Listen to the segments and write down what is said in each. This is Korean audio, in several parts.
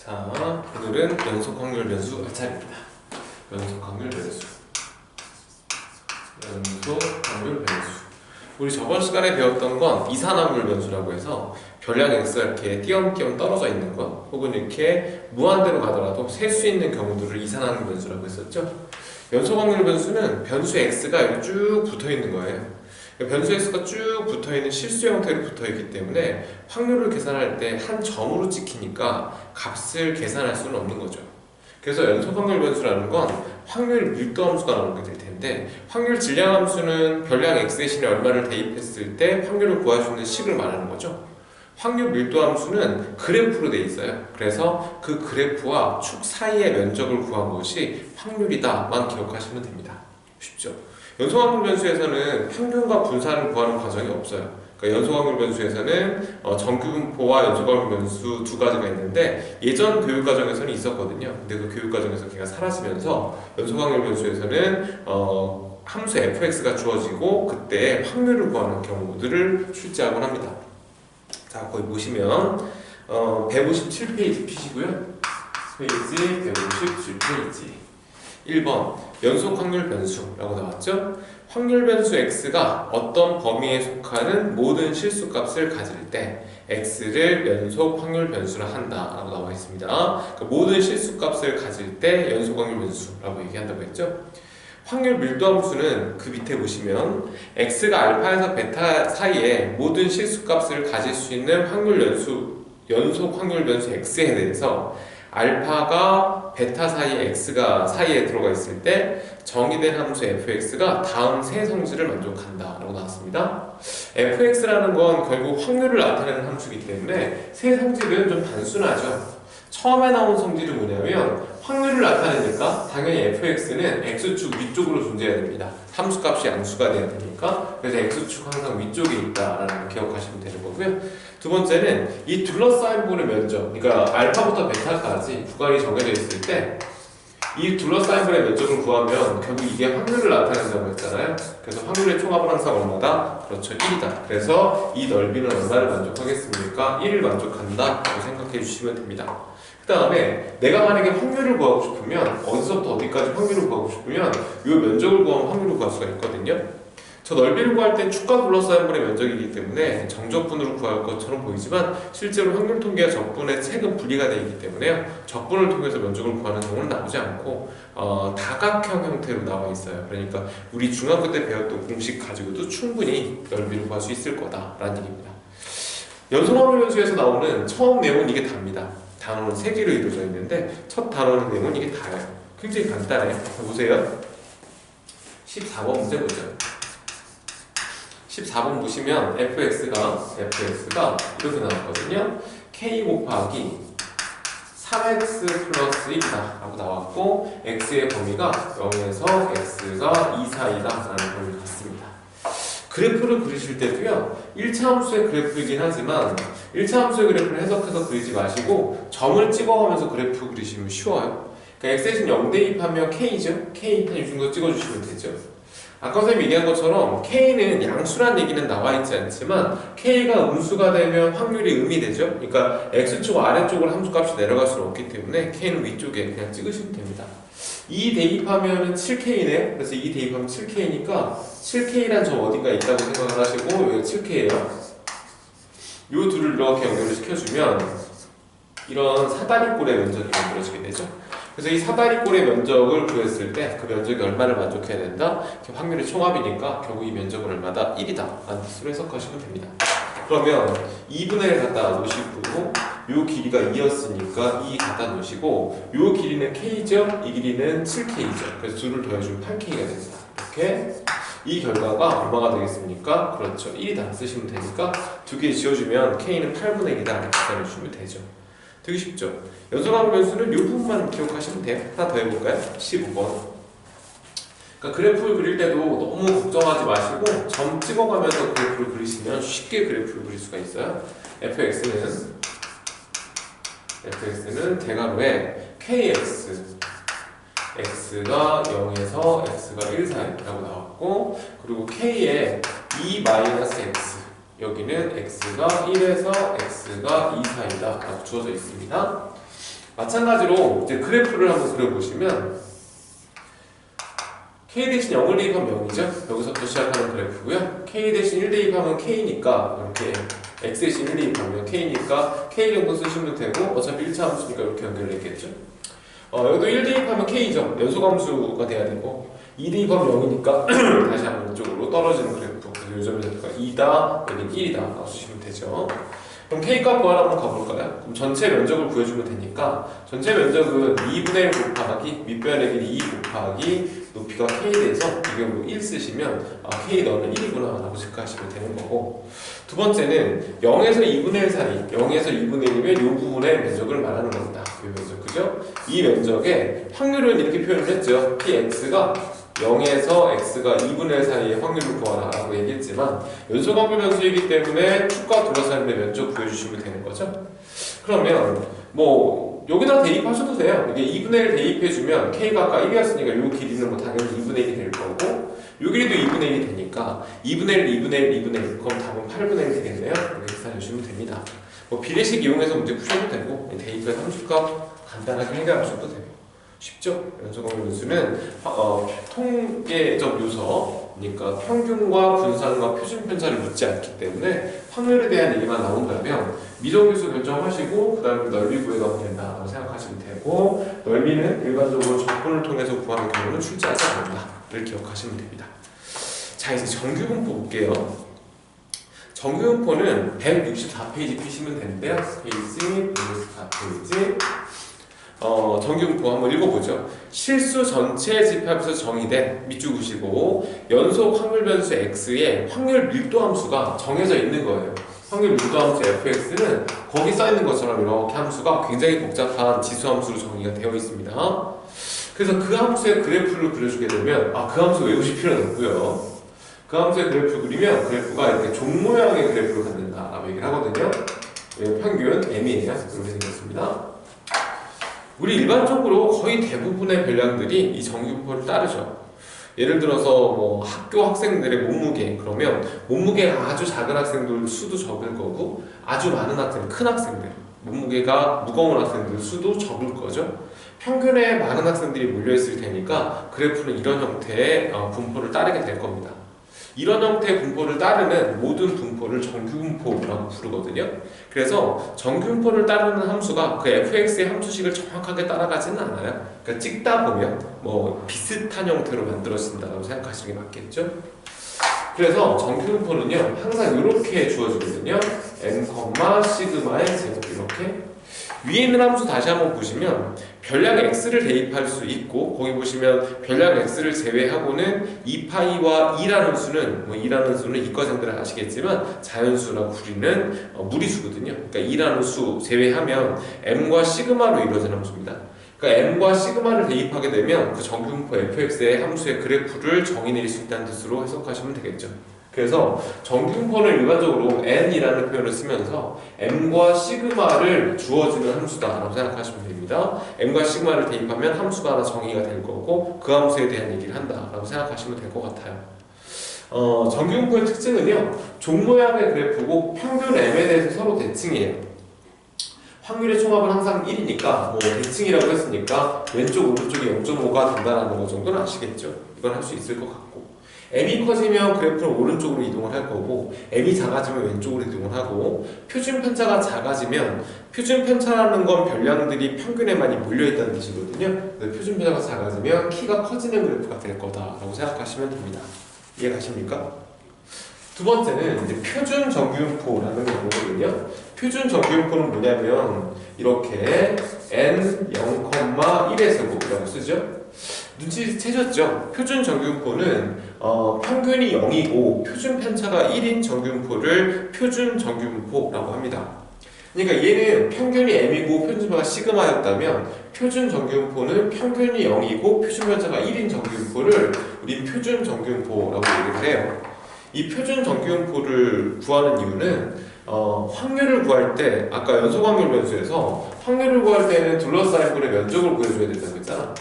자, 오늘은 연속 확률 변수 할 차례입니다. 연속 확률 변수. 연속 확률 변수. 우리 저번 시간에 배웠던 건 이산화물 변수라고 해서 별량 x가 이렇게 띄엄띄엄 떨어져 있는 것, 혹은 이렇게 무한대로 가더라도 셀 수 있는 경우들을 이산화물 변수라고 했었죠. 연속 확률 변수는 변수 x가 여기 쭉 붙어 있는 거예요. 변수 x가 쭉 붙어있는 실수 형태로 붙어있기 때문에 확률을 계산할 때 한 점으로 찍히니까 값을 계산할 수는 없는 거죠. 그래서 연속 확률 변수라는 건 확률 밀도 함수가 나오게 될 텐데, 확률 질량 함수는 별량 x 대신에 얼마를 대입했을 때 확률을 구할 수 있는 식을 말하는 거죠. 확률 밀도 함수는 그래프로 되어 있어요. 그래서 그 그래프와 축 사이의 면적을 구한 것이 확률이다만 기억하시면 됩니다. 쉽죠? 연속확률 변수에서는 평균과 분산을 구하는 과정이 없어요. 그러니까 연속확률 변수에서는 정규분포와 연속확률 변수 두 가지가 있는데, 예전 교육과정에서는 있었거든요. 근데 그 교육과정에서 걔가 사라지면서 연속확률 변수에서는 함수 fx가 주어지고 그때 확률을 구하는 경우들을 출제하곤 합니다. 자, 거기 보시면 157페이지 피시고요. 페이지 157페이지 1번 연속 확률 변수라고 나왔죠? 확률 변수 x가 어떤 범위에 속하는 모든 실수값을 가질 때 x를 연속 확률 변수로 한다 라고 나와 있습니다. 그러니까 모든 실수값을 가질 때 연속 확률 변수라고 얘기한다고 했죠? 확률 밀도 함수는 그 밑에 보시면 x가 알파에서 베타 사이에 모든 실수값을 가질 수 있는 연속 확률 변수 x에 대해서 알파가 베타 사이에 x가 사이에 들어가 있을 때 정의된 함수 fx가 다음 세 성질을 만족한다 라고 나왔습니다. fx라는 건 결국 확률을 나타내는 함수이기 때문에 세 성질은 좀 단순하죠. 처음에 나온 성질은 뭐냐면 확률을 나타내니까 당연히 fx는 x축 위쪽으로 존재해야 됩니다. 함수값이 양수가 돼야 되니까. 그래서 x축 항상 위쪽에 있다라는 걸 기억하시면 되는 거고요. 두 번째는 이 둘러싸인 부분의 면적, 그러니까 알파부터 베타까지 구간이 정해져 있을 때 이 둘러싸인 부분의 면적을 구하면 결국 이게 확률을 나타낸다고 했잖아요. 그래서 확률의 총합은 항상 얼마다? 그렇죠, 1이다. 그래서 이 넓이는 얼마를 만족하겠습니까? 1을 만족한다 라고 생각해 주시면 됩니다. 그 다음에 내가 만약에 확률을 구하고 싶으면, 어디서부터 어디까지 확률을 구하고 싶으면 이 면적을 구하면 확률을 구할 수가 있거든요. 저 넓이를 구할 땐 축과 둘러싸인 분의 면적이기 때문에 정적분으로 구할 것처럼 보이지만 실제로 확률 통계와 적분의 책은 분리가 되어 있기 때문에요, 적분을 통해서 면적을 구하는 경우는 나오지 않고 다각형 형태로 나와 있어요. 그러니까 우리 중학교 때 배웠던 공식 가지고도 충분히 넓이를 구할 수 있을 거다라는 얘기입니다. 연속확률 변수에서 나오는 처음 내용은 이게 답니다. 단어는 3개로 이루어져 있는데 첫 단어는 내용은 이게 다예요. 굉장히 간단해요. 보세요. 14번 문제 보죠. 14번 보시면 fx가 이렇게 나왔거든요. k 곱하기 3x 플러스 1이다 라고 나왔고, x의 범위가 0에서 x가 2 사이다 라는 범위를 갖습니다. 그래프를 그리실 때도요, 1차 함수의 그래프이긴 하지만 1차 함수의 그래프를 해석해서 그리지 마시고 점을 찍어가면서 그래프 그리시면 쉬워요. 그러니까 x 대신 0 대입하면 k죠? k 이 정도 찍어주시면 되죠. 아까 선생님이 얘기한 것처럼 k는 양수란 얘기는 나와 있지 않지만 k가 음수가 되면 확률이 음이 되죠. 그러니까 x축 아래쪽으로 함수값이 내려갈 수는 없기 때문에 k는 위쪽에 그냥 찍으시면 됩니다. 2 대입하면 7k네요. 그래서 2 대입하면 7k니까 7k란 점 어딘가 있다고 생각을 하시고 여기 7k예요. 요 둘을 이렇게 연결을 시켜주면 이런 사다리꼴의 면적이 만들어지게 되죠. 그래서 이 사다리꼴의 면적을 구했을 때 그 면적이 얼마를 만족해야 된다? 확률의 총합이니까 결국 이 면적은 얼마다? 1이다 라는 뜻으로 해석하시면 됩니다. 그러면 2분의 1 갖다 놓으시고 요 길이가 2였으니까 2 갖다 놓으시고 요 길이는 k죠? 이 길이는 7k죠. 그래서 둘을 더해주면 8k가 됩니다. 이렇게 이 결과가 얼마가 되겠습니까? 그렇죠, 1이다 쓰시면 되니까 두 개 지어주면 k는 8분의 1이다 이렇게 계산해 주시면 되죠. 되게 쉽죠? 연속확률 변수는 이 부분만 기억하시면 돼요. 하나 더 해볼까요? 15번. 그러니까 그래프를 그릴 때도 너무 걱정하지 마시고 점 찍어가면서 그래프를 그리시면 쉽게 그래프를 그릴 수가 있어요. fx는 대괄호에 kx x가 0에서 x가 1 사이라고 나왔고, 그리고 k에 2-x 여기는 x가 1에서 x가 2 사이다 라고 주어져 있습니다. 마찬가지로 이제 그래프를 한번 그려보시면 k 대신 0을 대입하면 0이죠. 여기서부터 시작하는 그래프고요. k 대신 1 대입하면 k니까 이렇게 x 대신 1 대입하면 k니까 k 정도 쓰시면 되고 어차피 1차 함수니까 이렇게 연결됐겠죠. 여기도 1 대입하면 k죠. 연소함수가 돼야 되고 2 대입하면 0이니까 다시 한번 이쪽으로 떨어지는 그래프. 그래서 요점의 좌표가 2다, 여기는 1이다 라고 쓰시면 되죠. 그럼 K값 구하러 한번 가볼까요? 그럼 전체 면적을 구해주면 되니까 전체 면적은 2분의 1 곱하기 밑변의 길이 2 곱하기 높이가 K 돼서 이게 뭐 1 쓰시면 K 너는 1이구나 라고 생각하시면 되는 거고, 두 번째는 0에서 2분의 1 사이, 0에서 2분의 1이면 이 부분의 면적을 말하는 겁니다. 이 면적, 그죠? 이 면적의 확률은 이렇게 표현을 했죠. Px가 0에서 x가 2분의 1 사이의 확률을 구하라 라고 얘기했지만 연소각률 변수이기 때문에 축과 둘러싸임의 면적 구해주시면 되는 거죠. 그러면 뭐 여기다 대입하셔도 돼요. 이게 2분의 1 대입해주면 k가 아까 1이었으니까 이 길이는 뭐 당연히 2분의 1이 될 거고 이 길이도 2분의 1이 되니까 2분의 1, 2분의 1, 2분의 1 그럼 답은 8분의 1 되겠네요. 이렇게 계산해주시면 됩니다. 뭐 비례식 이용해서 문제 푸셔도 되고 대입해서 함수값 간단하게 해결하셔도 되고 쉽죠? 연소각률 변수는 통계적 요소니까 평균과 분산과 표준 편차를 묻지 않기 때문에 확률에 대한 얘기만 나온다면 미정유수 결정하시고 그 다음에 넓이 구해가면 된다고 생각하시면 되고, 넓이는 일반적으로 적분을 통해서 구하는 경우는 출제하지 않는다를 기억하시면 됩니다. 자, 이제 정규분포 볼게요. 정규분포는 164페이지 피시면 되는데요. 페이지 164페이지 정규분포 한번 읽어보죠. 실수 전체 집합에서 정의된 밑줄 그시고 연속 확률 변수 x의 확률 밀도 함수가 정해져 있는 거예요. 확률 밀도 함수 fx는 거기 써있는 것처럼 이렇게 함수가 굉장히 복잡한 지수 함수로 정의가 되어 있습니다. 그래서 그 함수의 그래프를 그려주게 되면 그 함수 외우실 필요는 없고요. 그 함수의 그래프를 그리면 그래프가 이렇게 종 모양의 그래프를 갖는다라고 얘기를 하거든요. 평균 m이에요. 이렇게 생겼습니다. 우리 일반적으로 거의 대부분의 별량들이 이 정규분포를 따르죠. 예를 들어서 뭐 학교 학생들의 몸무게, 그러면 몸무게가 아주 작은 학생들 수도 적을 거고 아주 많은 학생, 큰 학생들, 몸무게가 무거운 학생들 수도 적을 거죠. 평균에 많은 학생들이 몰려있을 테니까 그래프는 이런 형태의 분포를 따르게 될 겁니다. 이런 형태의 분포를 따르는 모든 분포를 정규분포라고 부르거든요. 그래서 정규분포를 따르는 함수가 그 fx의 함수식을 정확하게 따라가지는 않아요. 그러니까 찍다 보면 뭐 비슷한 형태로 만들어진다고 생각하시는 게 맞겠죠. 그래서 정규분포는요 항상 이렇게 주어지거든요. m, 시그마의 제곱 이렇게. 위에 있는 함수 다시 한번 보시면 별량 x를 대입할 수 있고, 거기 보시면 별량 x를 제외하고는 2파이와 2라는 수는 뭐 2라는 수는 이과생들은 아시겠지만 자연수라고 부르는 무리수거든요. 그러니까 2라는 수 제외하면 m과 시그마로 이루어진 함수입니다. 그러니까 m과 시그마를 대입하게 되면 그 정규분포 fx의 함수의 그래프를 정의 내릴 수 있다는 뜻으로 해석하시면 되겠죠. 그래서 정규분포는 일반적으로 n이라는 표현을 쓰면서 m과 시그마를 주어지는 함수다라고 생각하시면 됩니다. m과 시그마를 대입하면 함수가 하나 정의가 될 거고 그 함수에 대한 얘기를 한다라고 생각하시면 될 것 같아요. 정규분포의 특징은요, 종 모양의 그래프고 평균 m에 대해서 서로 대칭이에요. 확률의 총합은 항상 1이니까 뭐 대칭이라고 했으니까 왼쪽 오른쪽이 0.5가 된다는 거 정도는 아시겠죠? 이건 할 수 있을 것 같고, m이 커지면 그래프는 오른쪽으로 이동을 할 거고 m이 작아지면 왼쪽으로 이동을 하고, 표준 편차가 작아지면, 표준 편차라는 건 별량들이 평균에 많이 몰려있다는 뜻이거든요. 표준 편차가 작아지면 키가 커지는 그래프가 될 거다라고 생각하시면 됩니다. 이해가십니까? 두 번째는 이제 표준 정규분포라는 게 뭐거든요. 표준 정규분포는 뭐냐면 이렇게 n 0,1의 제곱이라고 쓰죠. 눈치채셨죠? 표준 정규분포는 평균이 0이고 표준 편차가 1인 정규분포를 표준 정규분포라고 합니다. 그러니까 얘는 평균이 m이고 표준 편차가 시그마였다면 표준 정규분포는 평균이 0이고 표준 편차가 1인 정규분포를 우리 표준 정규분포라고 얘기를 해요. 이 표준 정규분포를 구하는 이유는 확률을 구할 때, 아까 연소확률 변수에서 확률을 구할 때는 둘러싸인 분의 면적을 구해줘야 된다고 했잖아.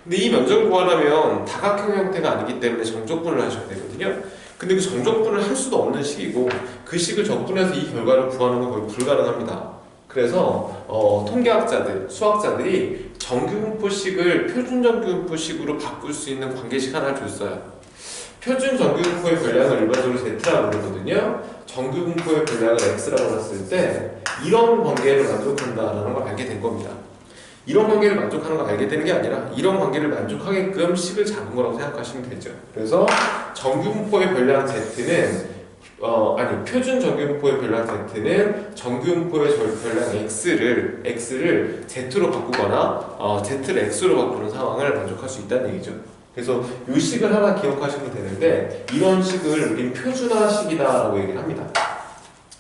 근데 이 면적을 구하려면 다각형 형태가 아니기 때문에 정적분을 하셔야 되거든요. 근데 그 정적분을 할 수도 없는 식이고 그 식을 적분해서 이 결과를 구하는 건 거의 불가능합니다. 그래서 통계학자들, 수학자들이 정규분포식을 표준정규분포식으로 바꿀 수 있는 관계식 하나를 줬어요. 표준정규분포의 변량을 일반적으로 Z라고 부르거든요. 정규분포의 변량을 X라고 했을 때 이런 관계를 만족한다라는 걸 알게 된 겁니다. 이런 관계를 만족하는 걸 알게 되는 게 아니라 이런 관계를 만족하게끔 식을 잡은 거라고 생각하시면 되죠. 그래서 정규분포의 변량 Z는 표준 정규분포의 변량 Z는 정규분포의 변량 X를 Z로 바꾸거나 Z를 X로 바꾸는 상황을 만족할 수 있다는 얘기죠. 그래서 이 식을 하나 기억하시면 되는데 이런 식을 우리는 표준화식이다라고 얘기를 합니다.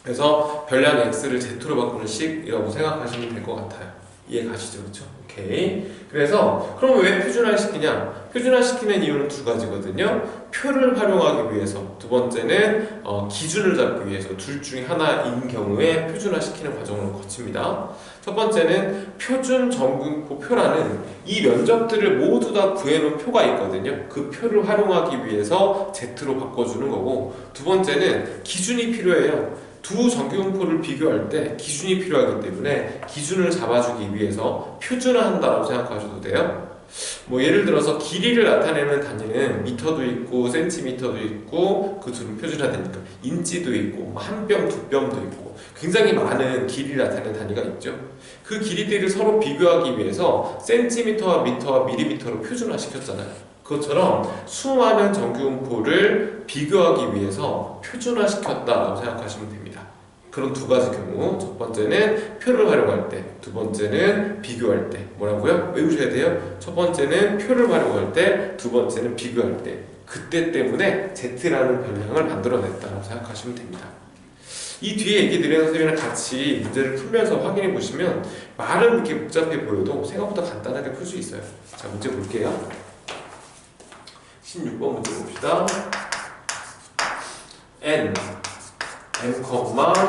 그래서 변량 X를 Z로 바꾸는 식이라고 생각하시면 될 것 같아요. 이해 가시죠? 그렇죠? 오케이. 그래서 그럼 왜 표준화시키냐? 표준화시키는 이유는 두 가지거든요. 표를 활용하기 위해서, 두 번째는 기준을 잡기 위해서. 둘 중에 하나인 경우에 표준화시키는 과정을 거칩니다. 첫 번째는 표준 정규분포 표라는 이 면적들을 모두 다 구해놓은 표가 있거든요. 그 표를 활용하기 위해서 Z로 바꿔주는 거고, 두 번째는 기준이 필요해요. 두 정규분포를 비교할 때 기준이 필요하기 때문에 기준을 잡아주기 위해서 표준화한다고 생각하셔도 돼요. 뭐 예를 들어서 길이를 나타내는 단위는 미터도 있고 센티미터도 있고 그 둘은 표준화되니까 인치도 있고 한 뼘, 두 뼘도 있고 굉장히 많은 길이를 나타내는 단위가 있죠. 그 길이들을 서로 비교하기 위해서 센티미터와 미터와 밀리미터로 표준화시켰잖아요. 그것처럼 수많은 정규분포를 비교하기 위해서 표준화시켰다고 생각하시면 됩니다. 그런 두 가지 경우, 첫 번째는 표를 활용할 때, 두 번째는 비교할 때. 뭐라고요? 외우셔야 돼요. 첫 번째는 표를 활용할 때, 두 번째는 비교할 때. 그때 때문에 Z라는 변량을 만들어냈다고 생각하시면 됩니다. 이 뒤에 얘기 드린 선생님이랑 같이 문제를 풀면서 확인해 보시면 말은 이렇게 복잡해 보여도 생각보다 간단하게 풀 수 있어요. 자, 문제 볼게요. 16번 문제 봅시다. n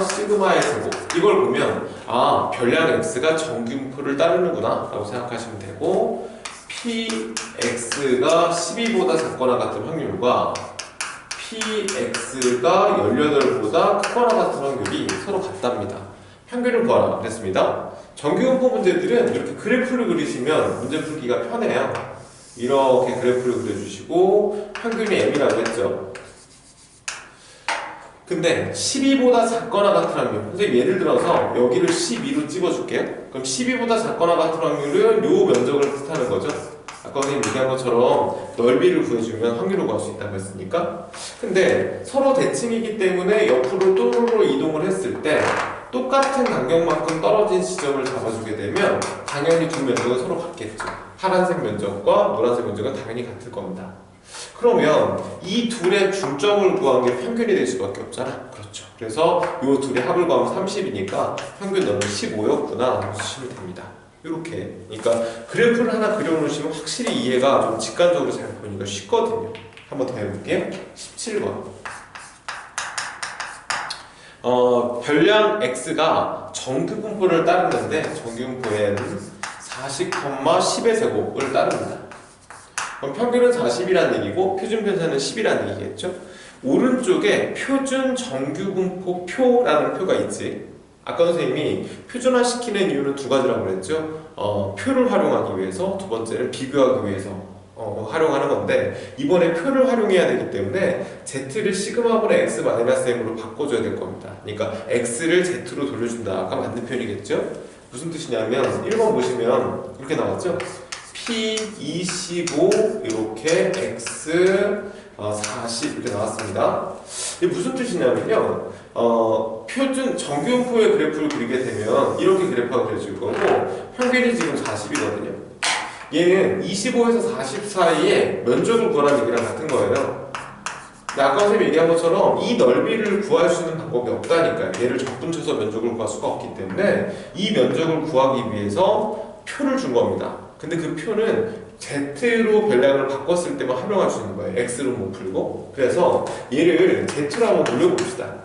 시그마의 제곱. 이걸 보면 변량 x가 정규분포를 따르는구나 라고 생각하시면 되고, px가 12보다 작거나 같은 확률과 px가 18보다 크거나 같은 확률이 서로 같답니다. 평균을 구하라 그랬습니다. 정규분포 문제들은 이렇게 그래프를 그리시면 문제 풀기가 편해요. 이렇게 그래프를 그려주시고 평균이 m이라고 했죠. 근데 12보다 작거나 같은 확률, 선생님 예를 들어서 여기를 12로 찍어줄게요. 그럼 12보다 작거나 같은 확률은 요 면적을 뜻하는 거죠. 아까 선생님 얘기한 것처럼 넓이를 구해주면 확률을 구할 수 있다고 했으니까. 근데 서로 대칭이기 때문에 옆으로 또르르 이동을 했을 때 똑같은 간격만큼 떨어진 지점을 잡아주게 되면 당연히 두 면적은 서로 같겠죠. 파란색 면적과 노란색 면적은 당연히 같을 겁니다. 그러면 이 둘의 중점을 구한 게 평균이 될 수밖에 없잖아. 그렇죠. 그래서 이 둘의 합을 구하면 30이니까 평균 너는 15였구나 주시면 됩니다. 이렇게. 그러니까 그래프를 하나 그려놓으시면 확실히 이해가 좀 직관적으로 잘 보이니까 쉽거든요. 한번 더 해볼게요. 17번. 변량 x가 정규분포를 따르는데 정규분포에는 40,10의 제곱을 따릅니다. 그럼 평균은 40이라는 얘기고 표준 편차는 10이라는 얘기겠죠? 오른쪽에 표준 정규분포 표라는 표가 있지. 아까 선생님이 표준화시키는 이유는 두 가지라고 그랬죠? 표를 활용하기 위해서, 두 번째는 비교하기 위해서 활용하는 건데, 이번에 표를 활용해야 되기 때문에 Z를 시그마분의 X-M으로 바꿔줘야 될 겁니다. 그러니까 X를 Z로 돌려준다. 아까 맞는 표현이겠죠? 무슨 뜻이냐면 1번 보시면 이렇게 나왔죠? P25 이렇게 X 40 이렇게 나왔습니다. 이게 무슨 뜻이냐면요, 표준 정규분포의 그래프를 그리게 되면 이렇게 그래프가 그려질 거고, 평균이 지금 40이거든요. 얘는 25에서 40 사이에 면적을 구하라는 얘기랑 같은 거예요. 근데 아까 선생님이 얘기한 것처럼 이 넓이를 구할 수 있는 방법이 없다니까요. 얘를 적분쳐서 면적을 구할 수가 없기 때문에 이 면적을 구하기 위해서 표를 준 겁니다. 근데 그 표는 Z로 변량을 바꿨을 때만 활용할 수 있는 거예요. X로 못 풀고. 그래서 얘를 Z로 한번 돌려봅시다.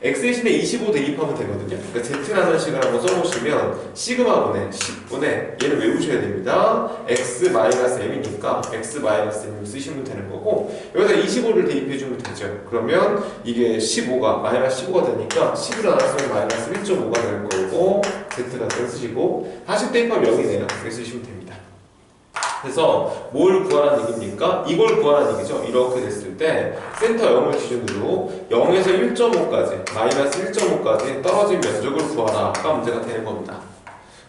x 대신에 25 대입하면 되거든요. 그러니까 z라는 식을 한번 써보시면 시그마분의 10분의 얘는 외우셔야 됩니다. x-m이니까 x-m을 쓰시면 되는 거고 여기다 25를 대입해주면 되죠. 그러면 이게 15가 마이너스 15가 되니까 10을 나눴으면 마이너스 1.5가 될 거고 z가 쓰시고 다시 대입하면 0이네요. 이렇게 쓰시면 됩니다. 그래서 뭘 구하라는 얘기입니까? 이걸 구하라는 얘기죠. 이렇게 됐을 때 센터 0을 기준으로 0에서 1.5까지 마이너스 1.5까지 떨어진 면적을 구하라가 문제가 되는 겁니다.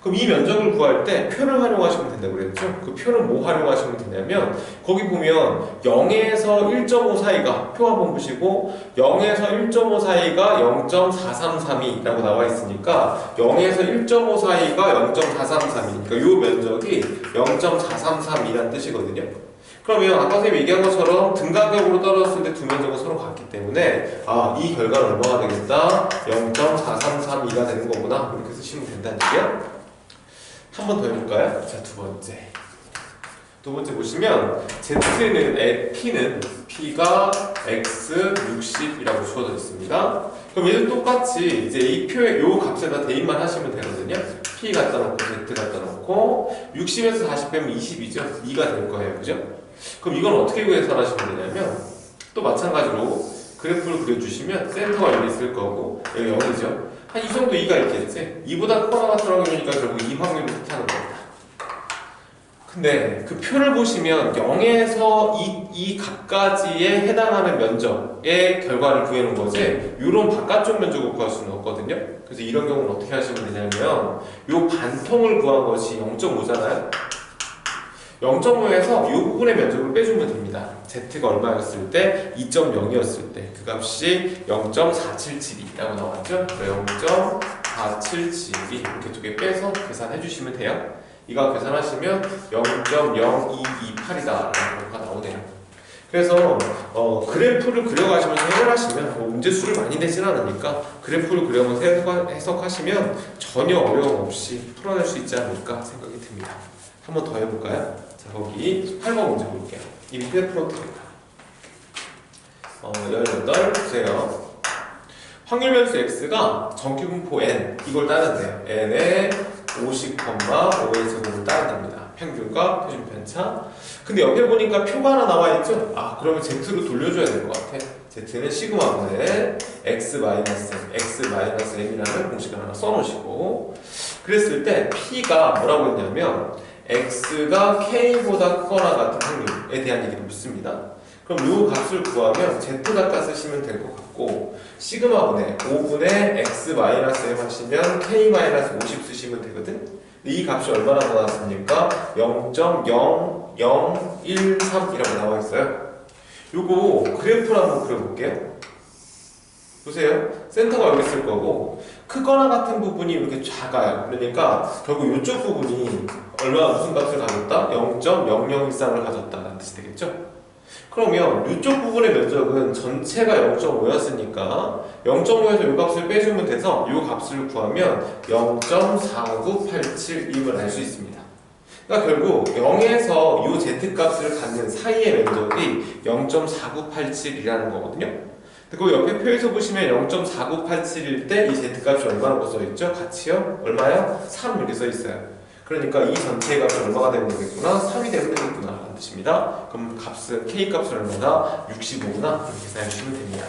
그럼 이 면적을 구할 때 표를 활용하시면 된다고 그랬죠? 그 표는 뭐 활용하시면 되냐면 거기 보면 0에서 1.5 사이가 표 한번 보시고 0에서 1.5 사이가 0.433이라고 나와 있으니까 0에서 1.5 사이가 0.433이니까 이 면적이 0.433이라는 뜻이거든요. 그러면 아까 선생님이 얘기한 것처럼 등가격으로 떨어졌을 때 두 면적은 서로 같기 때문에 이 결과는 얼마가 되겠다? 0.433이가 되는 거구나 이렇게 쓰시면 된다는 얘기야. 한 번 더 해볼까요? 자, 두 번째 보시면 Z는 P가 X 60이라고 주어져 있습니다. 그럼 얘도 똑같이 이제 이 표에 요 값에다 대입만 하시면 되거든요. P 갖다 놓고 Z 갖다 놓고 60에서 40 빼면 20이죠. 2가 될 거예요. 그죠? 그럼 이건 어떻게 계산하시면 되냐면 또 마찬가지로 그래프를 그려주시면 센터가 여기 있을 거고 여기 0이죠. 한 이 정도 2가 있겠지? 2보다 크거나 같으니까 결국 이 확률을 뜻하는 겁니다. 근데 그 표를 보시면 0에서 이 값까지에 해당하는 면적의 결과를 구해놓은 거지 이런 바깥쪽 면적을 구할 수는 없거든요. 그래서 이런 경우는 어떻게 하시면 되냐면 요 반통을 구한 것이 0.5잖아요. 0.5에서 이 부분의 면적을 빼주면 됩니다. Z가 얼마였을 때? 2.0이었을 때 그 값이 0.477이라고 나왔죠? 0.477이 이렇게 두 개 빼서 계산해 주시면 돼요. 이거 계산하시면 0.0228이다 라는 결과가 나오네요. 그래서 그래프를 그려가시면서 해결하시면 문제 수를 많이 내진 않으니까 그래프를 그려면서 해석하시면 전혀 어려움 없이 풀어낼 수 있지 않을까 생각이 듭니다. 한 번 더 해볼까요? 자, 거기 8번 문제 볼게요. 이 밑에 풀어드립니다. 18 보세요. 확률 변수 x가 정규분포 n 이걸 따른대요. n에 50,5의 제곱을 따른답니다. 평균과 표준 편차. 근데 옆에 보니까 표가 하나 나와 있죠? 그러면 z로 돌려줘야 될 것 같아. z는 시그마분의 x-m이라는 공식을 하나 써놓으시고 그랬을 때 p가 뭐라고 했냐면 x가 k보다 크거나 같은 확률에 대한 얘기를 묻습니다. 그럼 이 값을 구하면 z값 쓰시면 될 것 같고 시그마분의 5분의 x-m 하시면 k-50 쓰시면 되거든. 이 값이 얼마나 나왔습니까? 0.0013이라고 나와 있어요. 요거 그래프를 한번 그려볼게요. 보세요. 센터가 여기 있을 거고 크거나 같은 부분이 이렇게 작아요. 그러니까 결국 이쪽 부분이 무슨 값을 가졌다? 0.0013을 가졌다는 뜻이 되겠죠? 그러면 이쪽 부분의 면적은 전체가 0.5였으니까 0.5에서 이 값을 빼주면 돼서 이 값을 구하면 0.4987임을 알 수 있습니다. 그러니까 결국 0에서 이 z값을 갖는 사이의 면적이 0.4987이라는 거거든요. 그 옆에 표에서 보시면 0.4987일 때 이 z값이 얼마라고 써있죠? 같이요? 얼마요? 3 이렇게 써있어요. 그러니까 이 전체의 값이 얼마가 되면 되겠구나? 3이 되면 되겠구나 라는 뜻입니다. 그럼 값은 K값은 얼마나? 65구나 이렇게 계산해 주시면 됩니다.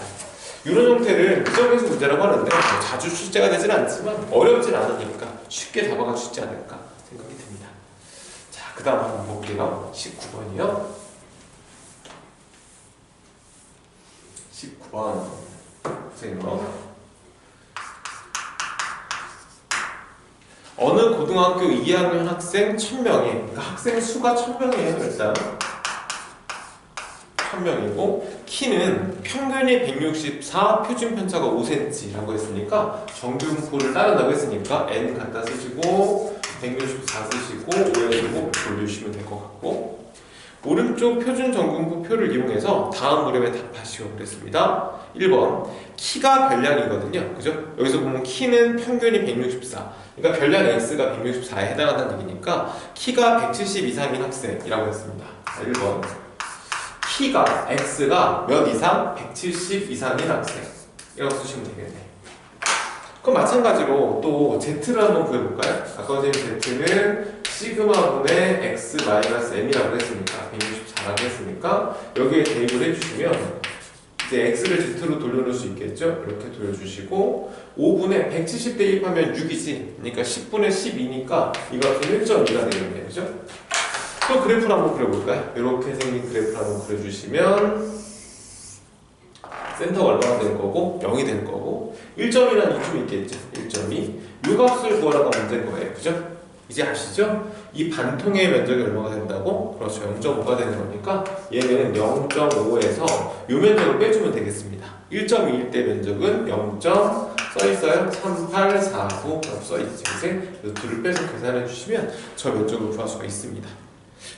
이런 형태를 미적에서 문제라고 하는데 자주 출제가 되진 않지만 어렵진 않으니까 쉽게 잡아갈 수 있지 않을까 생각이 듭니다. 자, 그 다음 한번 볼게요. 19번이요. 19번 보세요. 어느 고등학교 2학년 학생 1000명이 그러니까 학생 수가 1000명이에요. 일단 1000명이고 키는 평균이 164 표준 편차가 5cm라고 했으니까 정규분포를 따른다고 했으니까 n 갖다 쓰시고 164 쓰시고 5의 제곱 돌려주시면 될 것 같고 오른쪽 표준 정분포 표를 이용해서 다음 무렵에 답하시오 그랬습니다. 1번 키가 별량이거든요. 그죠? 여기서 보면 키는 평균이 164 그러니까 별량 x가 164에 해당한다는 얘기니까 키가 170 이상인 학생이라고 했습니다. 1번 키가 x가 몇 이상? 170 이상인 학생이라고 쓰시면 되겠네. 그럼 마찬가지로 또 Z를 한번 구해볼까요? 아까 선생님 Z는 시그마분의 x 마이너스 m이라고 했으니까 164라고 했으니까 여기에 대입을 해주시면 이제 x를 z로 돌려놓을 수 있겠죠? 이렇게 돌려주시고 5분의 170 대입하면 6이지. 그러니까 10분의 12니까 이것은 1.2가 되겠네요. 그죠? 또 그래프를 한번 그려볼까요? 이렇게 생긴 그래프를 한번 그려주시면 센터가 얼마나 될 거고 0이 될 거고 1점이라는 이쯤 있겠죠. 1점이 이 값을 구하라가 문제인 거예요. 그죠? 이제 아시죠? 이 반통의 면적이 얼마가 된다고? 그렇죠. 0.5가 되는 거니까 얘는 0.5에서 이 면적을 빼주면 되겠습니다. 1.2일 때 면적은 0. 써있어요? 3849 써있지. 그래서 둘을 빼서 계산해 주시면 저 면적을 구할 수가 있습니다.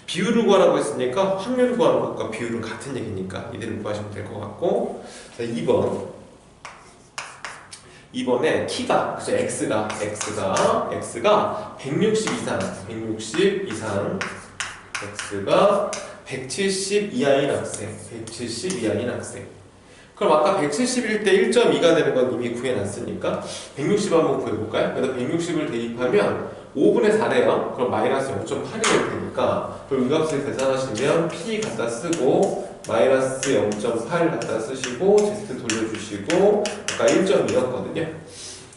비율을 구하라고 했으니까 확률을 구하는 것과 비율은 같은 얘기니까 이대로 구하시면 될 것 같고. 자, 2번에 키가, 그죠? x가 160 이상, x가 170 이하인 학생. 그럼 아까 170일 때 1.2가 되는 건 이미 구해놨으니까 160 한번 구해볼까요? 그래서 160을 대입하면 5분의 4네요. 그럼 마이너스 0.8이 될 테니까 그럼 이 값을 계산하시면 p 갖다 쓰고 마이너스 0.8 갖다 쓰시고 z 돌려주시고 아까 1.2였거든요.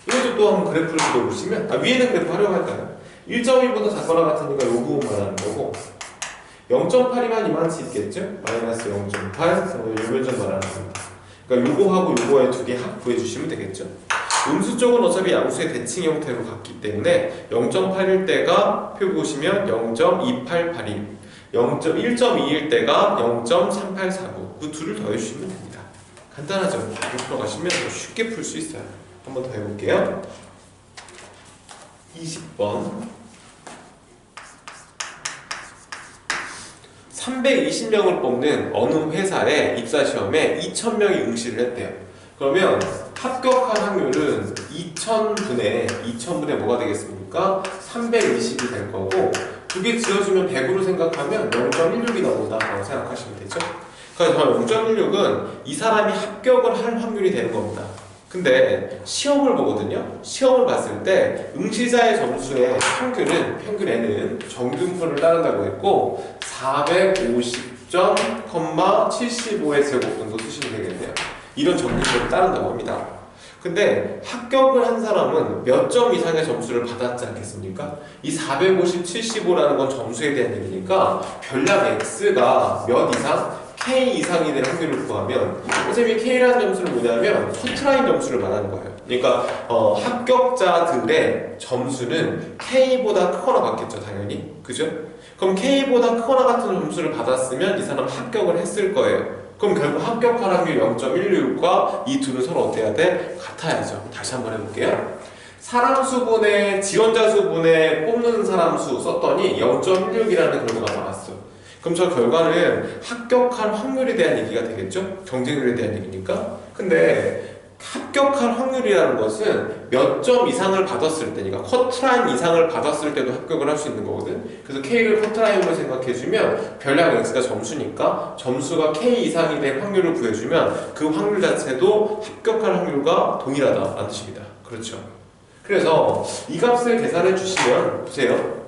이것도 또 한번 그래프를 그려보시면 위에는 그래프 활용할까요? 1.1보다 작거나 같으니까 요 부분 말하는 거고 0.8이면 이만치 있겠죠? 마이너스 0.8 그러면 요 면적 말하는 겁니다. 그러니까 요거하고 요거의 두 개 합 구해주시면 되겠죠? 음수 쪽은 어차피 양수의 대칭 형태로 갔기 때문에 0.8일 때가 표 보시면 0.2881 1.2일 때가 0.3849 그 둘을 더해주시면 됩니다. 간단하죠? 이렇게 풀어가시면 쉽게 풀 수 있어요. 한 번 더 해볼게요. 20번 320명을 뽑는 어느 회사의 입사시험에 2000명이 응시를 했대요. 그러면 합격할 확률은 2000분의 뭐가 되겠습니까? 320이 될 거고 두 개 지어주면 100으로 생각하면 0.16이 나온다고 생각하시면 되죠. 그래서 0.16은 이 사람이 합격을 할 확률이 되는 겁니다. 근데 시험을 보거든요. 시험을 봤을 때 응시자의 점수의 평균에는 정균표를 따른다고 했고 450.75의 제곱 정도 쓰시면 되겠네요. 이런 정균표를 따른다고 합니다. 근데 합격을 한 사람은 몇 점 이상의 점수를 받았지 않겠습니까? 이 450, 75라는 건 점수에 대한 얘기니까 별량 x가 몇 이상? K 이상이 될 확률을 구하면 선생님이 K라는 점수는 뭐냐면 커트라인 점수를 말하는 거예요. 그러니까 합격자들의 점수는 K보다 크거나 같겠죠, 당연히. 그죠? 그럼 K보다 크거나 같은 점수를 받았으면 이 사람 합격을 했을 거예요. 그럼 결국 합격할 확률 0.16과 이 둘은 서로 어때야 돼? 같아야죠. 다시 한번 해볼게요. 사람 수분의 지원자 수분에 뽑는 사람 수 썼더니 0.16이라는 결과가 나왔어. 그럼 저 결과는 합격할 확률에 대한 얘기가 되겠죠? 경쟁률에 대한 얘기니까. 근데 합격할 확률이라는 것은 몇 점 이상을 받았을 때니까 커트라인 이상을 받았을 때도 합격을 할 수 있는 거거든. 그래서 K를 커트라인으로 생각해주면 별량 X가 점수니까 점수가 K 이상이 될 확률을 구해주면 그 확률 자체도 합격할 확률과 동일하다라는 뜻입니다. 그렇죠. 그래서 이 값을 계산해 주시면 보세요.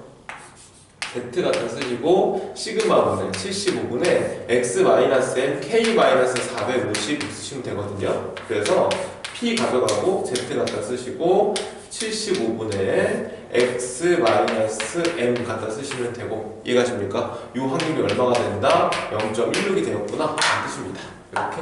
Z 갖다 쓰시고 시그마분의 75분의 x-m k-450 쓰시면 되거든요. 그래서 P 가져가고 Z 갖다 쓰시고 75분의 x-m 갖다 쓰시면 되고 이해가십니까? 이 확률이 얼마가 된다? 0.16이 되었구나 라는 뜻입니다. 이렇게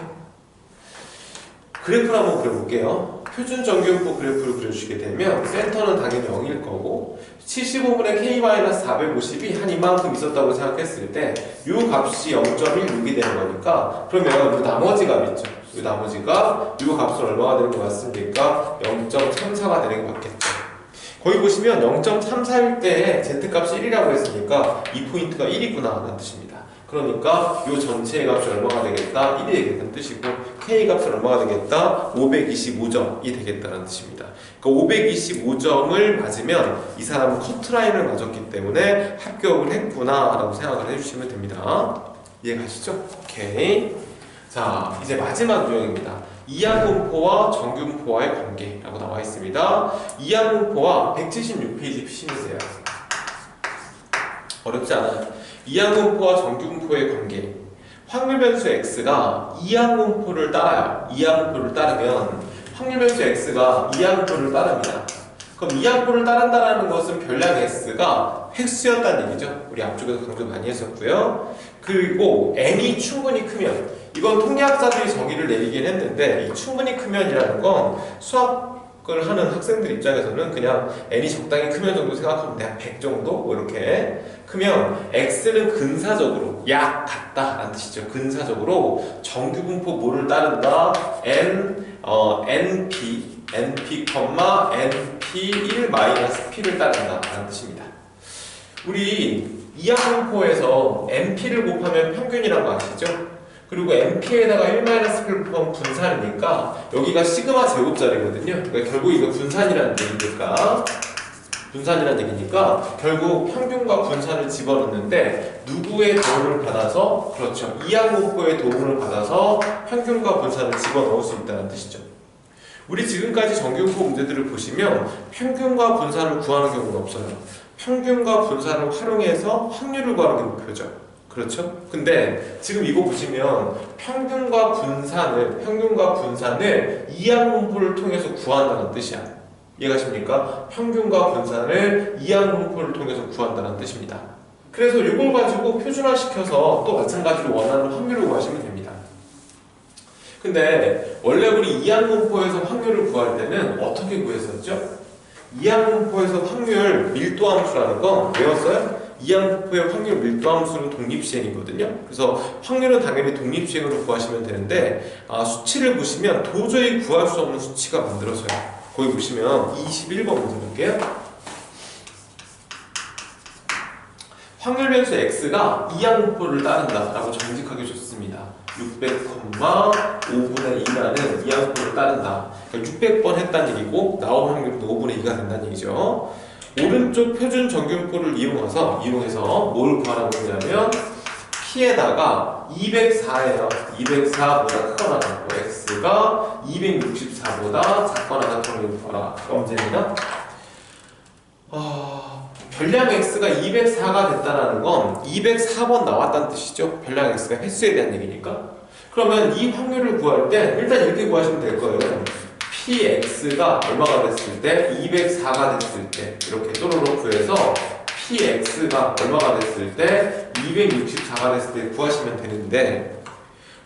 그래프를 한번 그려볼게요. 표준 정규분포 그래프를 그려주시게 되면 센터는 당연히 0일 거고 75분의 k-450이 한 이만큼 있었다고 생각했을 때 이 값이 0.16이 되는 거니까 그러면 이 나머지 값 있죠. 이 나머지가 이 값은 얼마가 되는 것 같습니까? 0.34가 되는 것 같겠죠. 거기 보시면 0.34일 때 z값이 1이라고 했으니까 이 포인트가 1이구나 라는 뜻입니다. 그러니까 이 전체의 값이 얼마가 되겠다? 1이 되겠다는 뜻이고 K 값은 얼마가 되겠다? 525점이 되겠다는 뜻입니다. 그러니까 525점을 맞으면 이 사람은 커트라인을 맞았기 때문에 합격을 했구나 라고 생각을 해주시면 됩니다. 이해가시죠? 오케이. 자, 이제 마지막 유형입니다. 이항분포와 정규분포와의 관계라고 나와 있습니다. 이항분포와 176페이지 피시면 돼요. 어렵지 않아요. 이항분포와 정규분포의 관계. 확률 변수 x가 이항분포를 따라요. 이항분포를 따르면 확률 변수 x가 이항분포를 따릅니다. 그럼 이항분포를 따른다는 것은 별량 x가 획수였다는 얘기죠. 우리 앞쪽에서 강조 많이 했었고요. 그리고 n이 충분히 크면, 이건 통계학자들이 정의를 내리긴 했는데, 이 충분히 크면이라는 건 수학을 하는 학생들 입장에서는 그냥 n이 적당히 크면 정도 생각하면 돼. 100 정도? 뭐 이렇게 크면 x는 근사적으로 약 같다 라는 뜻이죠. 근사적으로 정규분포 뭐를 따른다? np, np,np1-p를 따른다 라는 뜻입니다. 우리 이항분포에서 np를 곱하면 평균이란 거 아시죠? 그리고 np에다가 1-p를 곱하면 분산이니까 여기가 시그마 제곱자리거든요. 그러니까 결국 이거 분산이라는 얘기니까 결국 평균과 분산을 집어넣는데 누구의 도움을 받아서, 그렇죠, 이항분포의 도움을 받아서 평균과 분산을 집어넣을 수 있다는 뜻이죠. 우리 지금까지 정규분포 문제들을 보시면 평균과 분산을 구하는 경우는 없어요. 평균과 분산을 활용해서 확률을 구하는 게 목표죠. 그렇죠? 근데 지금 이거 보시면 평균과 분산을 이항분포를 통해서 구한다는 뜻이야. 이해가십니까? 평균과 분산을 이항분포를 통해서 구한다는 뜻입니다. 그래서 이걸 가지고 표준화시켜서 또 마찬가지로 원하는 확률을 구하시면 됩니다. 근데 원래 우리 이항분포에서 확률을 구할 때는 어떻게 구했었죠? 이항분포에서 확률 밀도함수라는 건 외웠어요? 이항분포의 확률 밀도함수는 독립시행이거든요. 그래서 확률은 당연히 독립시행으로 구하시면 되는데, 수치를 보시면 도저히 구할 수 없는 수치가 만들어져요. 거기 보시면 21번 문제 볼게요. 확률 변수 x가 이항분포를 따른다 라고 정직하게 줬습니다. 600,5분의 2라는 이항분포를 따른다. 그러니까 600번 했다는 얘기고 나온 확률은 5분의 2가 된다는 얘기죠. 오른쪽 표준 정규분포를 이용해서 뭘 구하라고 했냐면 p에다가 204예요. 204보다 크거나 같고 x가 264보다 작거나 같은 걸 구하라. 언제입니다? 별량 x가 204가 됐다는 건 204번 나왔다는 뜻이죠. 별량 x가 횟수에 대한 얘기니까. 그러면 이 확률을 구할 때 일단 이렇게 구하시면 될 거예요. px가 얼마가 됐을 때? 204가 됐을 때 이렇게 또로록 구해서 px가 얼마가 됐을 때? 264가 됐을 때 구하시면 되는데,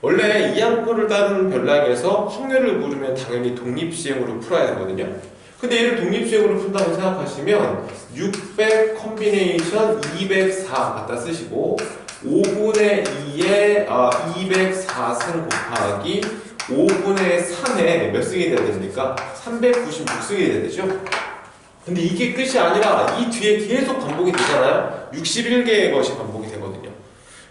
원래 이항분포를 따르는 별량에서 확률을 물으면 당연히 독립시행으로 풀어야 되거든요. 근데 얘를 독립시행으로 푼다고 생각하시면 600 컴비네이션 204 갖다 쓰시고 5분의 2에 204승 곱하기 5분의 3에 몇 승이 돼야 됩니까? 396승이 돼야 되죠? 근데 이게 끝이 아니라 이 뒤에 계속 반복이 되잖아요? 61개의 것이 반복이 되거든요.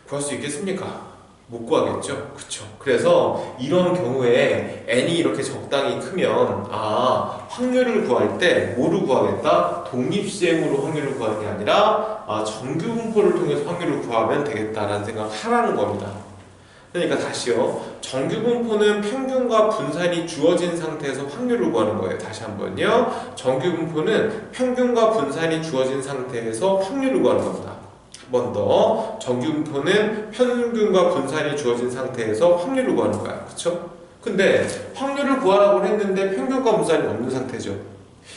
구할 수 있겠습니까? 못 구하겠죠? 그쵸? 그래서 이런 경우에 n이 이렇게 적당히 크면 확률을 구할 때 뭐를 구하겠다? 독립시행으로 확률을 구하는 게 아니라 정규분포를 통해서 확률을 구하면 되겠다라는 생각을 하라는 겁니다. 그러니까 다시요. 정규분포는 평균과 분산이 주어진 상태에서 확률을 구하는 거예요. 다시 한번요. 정규분포는 평균과 분산이 주어진 상태에서 확률을 구하는 겁니다. 한 번 더. 정규분포는 평균과 분산이 주어진 상태에서 확률을 구하는 거야. 그쵸? 근데 확률을 구하라고 했는데 평균과 분산이 없는 상태죠.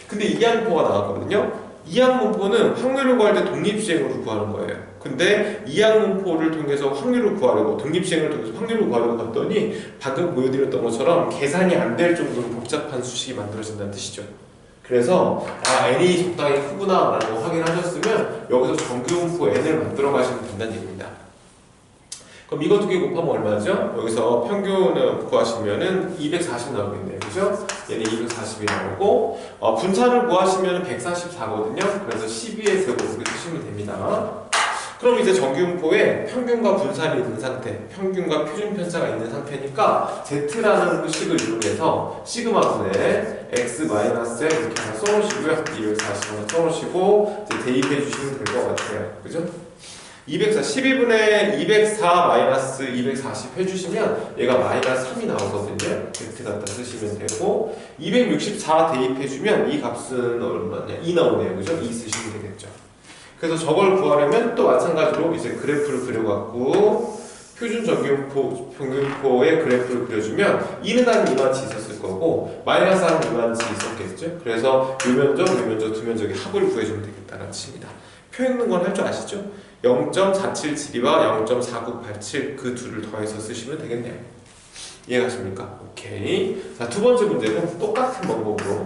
근데 이항분포가 나왔거든요. 이항분포는 확률을 구할 때 독립시행으로 구하는 거예요. 근데 이항분포를 통해서 확률을 구하려고, 독립시행을 통해서 확률을 구하려고 봤더니 방금 보여드렸던 것처럼 계산이 안 될 정도로 복잡한 수식이 만들어진다는 뜻이죠. 그래서 n이 적당히 크구나 라고 확인하셨으면 여기서 정규분포 n을 만들어 가시면 된다는 얘기입니다. 그럼 이거 두 개 곱하면 얼마죠? 여기서 평균을 구하시면은 240 나오겠네요. 그죠? 얘는 240이 나오고, 분산을 구하시면 144거든요. 그래서 12의 제곱 이렇게 쓰시면 됩니다. 그럼 이제 정규분포에 평균과 분산이 있는 상태, 평균과 표준 편차가 있는 상태니까 Z라는 식을 이용해서 시그마분의 x 마이너스 이렇게 하나 써놓으시고요. 240 하나 써놓으시고 이제 대입해 주시면 될 것 같아요. 그죠? 12분의 204 마이너스 240 해주시면 얘가 마이너스 3이 나오거든요. Z 갖다 쓰시면 되고 264 대입해주면 이 값은 얼마냐? 2 나오네요. 그죠? 2 쓰시면 되겠죠. 그래서 저걸 구하려면 또 마찬가지로 이제 그래프를 그려갖고 표준 평균포의 그래프를 그려주면 2는 한 이만치 있었을 거고 마이너스 한 이만치 있었겠죠. 그래서 요 면적, 요 면적, 두 면적의 합을 구해주면 되겠다는 뜻입니다. 표 읽는 건 할 줄 아시죠? 0.4772와 0.4987 그 둘을 더해서 쓰시면 되겠네요. 이해가십니까? 오케이. 자, 두 번째 문제는 똑같은 방법으로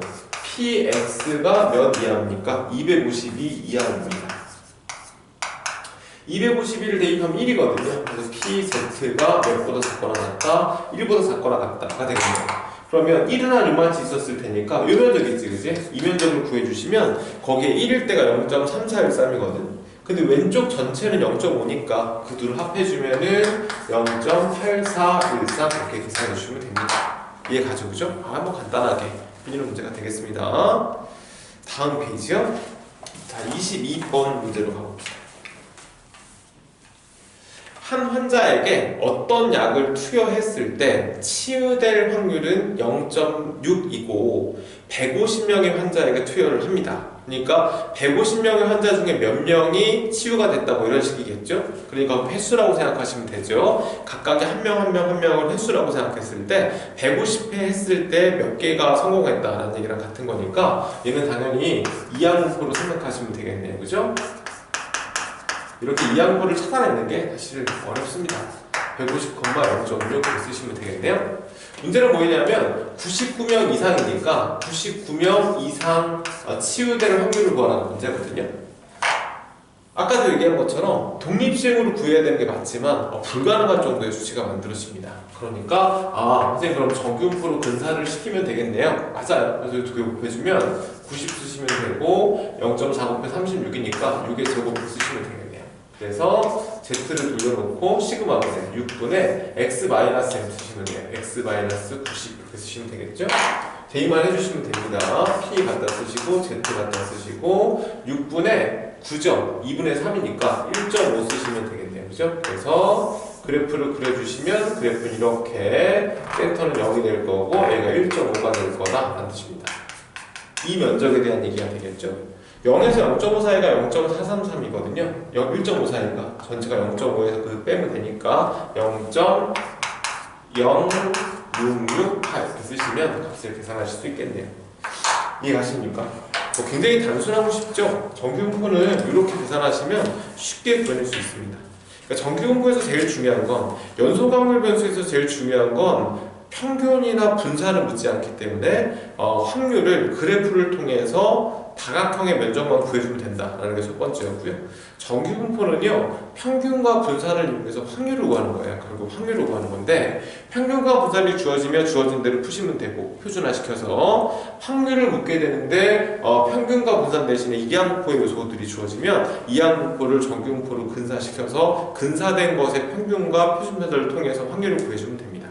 px가 몇 이하입니까? 252 이하입니다. 251을 대입하면 1이거든요. 그래서 pz가 몇보다 작거나 같다, 1보다 작거나 같다가 되겠네요. 그러면 1은 한 이만치 있었을 테니까 이 면적 있지, 그지? 이 면적을 구해주시면 거기에 1일 때가 0.3413이거든. 근데 왼쪽 전체는 0.5니까 그 둘을 합해주면은 0.8413 이렇게 계산해주시면 됩니다. 이해 가죠, 그죠? 한번 간단하게 풀리는 문제가 되겠습니다. 다음 페이지요. 자, 22번 문제로 가봅시다. 한 환자에게 어떤 약을 투여했을 때 치유될 확률은 0.6이고 150명의 환자에게 투여를 합니다. 그러니까 150명의 환자 중에 몇 명이 치유가 됐다 뭐 이런 식이겠죠. 그러니까 횟수라고 생각하시면 되죠. 각각의 한 명 한 명 한 명을 횟수라고 생각했을 때 150회 했을 때 몇 개가 성공했다라는 얘기랑 같은 거니까 얘는 당연히 이항공포로 생각하시면 되겠네요. 그죠? 이렇게 이항공포를 찾아내는 게 사실 어렵습니다. 150,0.6 이렇게 쓰시면 되겠네요. 문제는 뭐냐면 99명 이상이니까 99명 이상 치유될 확률을 구하는 문제거든요. 아까도 얘기한 것처럼 독립시행으로 구해야 되는 게 맞지만 불가능한 정도의 수치가 만들어집니다. 그러니까 선생님 그럼 정규분포로 근사를 시키면 되겠네요. 맞아요. 그래서 두 개 곱해주면 90 쓰시면 되고 0.4 곱해 36이니까 6의 제곱을 쓰시면 되겠네요. 그래서 Z를 돌려놓고 시그마분의 6분의 X-M 쓰시면 돼요. X-90 이렇게 쓰시면 되겠죠? 대입만 해주시면 됩니다. P 갖다 쓰시고 Z 갖다 쓰시고 6분의 9점 2분의 3이니까 1.5 쓰시면 되겠네요. 그죠? 그래서 그래프를 그려주시면 그래프는 이렇게 센터는 0이 될 거고 얘가 1.5가 될 거다 라는 뜻입니다. 이 면적에 대한 얘기가 되겠죠? 0에서 0.5 사이가 0.433이거든요. 1.5 사이가 전체가 0.5에서 그 빼면 되니까 0.0668 이렇게 쓰시면 값을 계산하실 수 있겠네요. 이해가십니까? 굉장히 단순하고 쉽죠? 정규분포는 이렇게 계산하시면 쉽게 구해낼 수 있습니다. 그러니까 정규분포에서 제일 중요한 건 연소각물 변수에서 제일 중요한 건 평균이나 분산을 묻지 않기 때문에 확률을 그래프를 통해서 다각형의 면적만 구해주면 된다라는 게 첫 번째였고요. 정규분포는요 평균과 분산을 이용해서 확률을 구하는 거예요. 결국 확률을 구하는 건데 평균과 분산이 주어지면 주어진 대로 푸시면 되고 표준화시켜서 확률을 묻게 되는데 평균과 분산 대신에 이항분포의 요소들이 주어지면 이항분포를 정규분포로 근사시켜서 근사된 것의 평균과 표준편들을 통해서 확률을 구해주면 됩니다.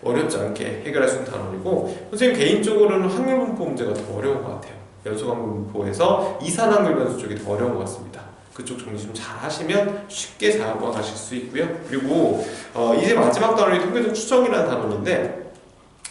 어렵지 않게 해결할 수 있는 단원이고 선생님 개인적으로는 확률분포 문제가 더 어려운 것 같아요. 연소각물분포에서 이산항률 변수 쪽이 더 어려운 것 같습니다. 그쪽 정리 좀 잘 하시면 쉽게 잡아가실 수 있고요. 그리고 이제 마지막 단원이 통계적 추정이라는 단원인데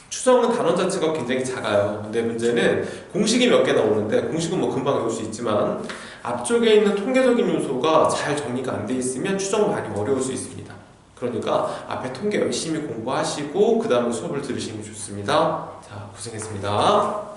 추정은 단원 자체가 굉장히 작아요. 근데 문제는 공식이 몇 개 나오는데 공식은 뭐 금방 외울 수 있지만 앞쪽에 있는 통계적인 요소가 잘 정리가 안 돼 있으면 추정은 많이 어려울 수 있습니다. 그러니까 앞에 통계 열심히 공부하시고 그 다음에 수업을 들으시는 게 좋습니다. 자, 고생했습니다.